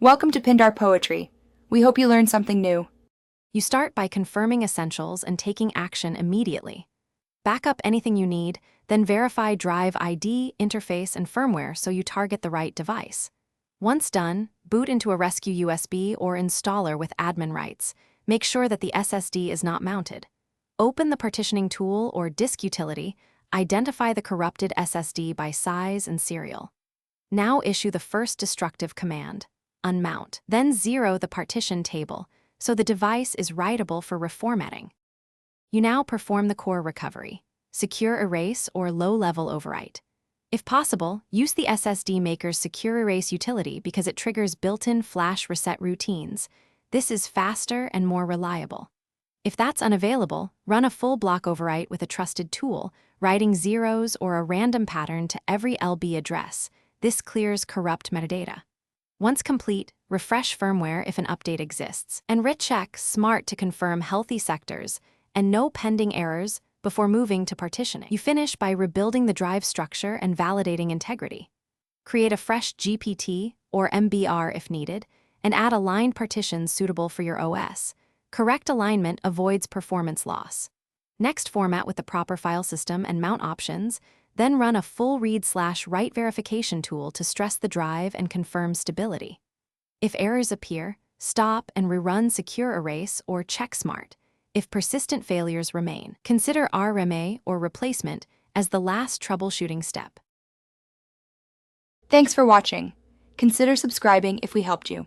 Welcome to Pindar Poetry. We hope you learned something new. You start by confirming essentials and taking action immediately. Back up anything you need, then verify drive ID, interface, and firmware so you target the right device. Once done, boot into a rescue USB or installer with admin rights. Make sure that the SSD is not mounted. Open the partitioning tool or disk utility, identify the corrupted SSD by size and serial. Now issue the first destructive command, unmount. Then zero the partition table, so the device is writable for reformatting. You now perform the core recovery, secure erase or low-level overwrite. If possible, use the SSD maker's secure erase utility because it triggers built-in flash reset routines. This is faster and more reliable. If that's unavailable, run a full block overwrite with a trusted tool, writing zeros or a random pattern to every LB address. This clears corrupt metadata. Once complete, refresh firmware if an update exists, and recheck Smart to confirm healthy sectors and no pending errors before moving to partitioning. You finish by rebuilding the drive structure and validating integrity. Create a fresh GPT or MBR if needed, and add aligned partitions suitable for your OS. Correct alignment avoids performance loss. Next, format with the proper file system and mount options, then run a full read/write verification tool to stress the drive and confirm stability. If errors appear, stop and rerun secure erase or check Smart. If persistent failures remain, consider RMA or replacement as the last troubleshooting step. Thanks for watching. Consider subscribing if we helped you.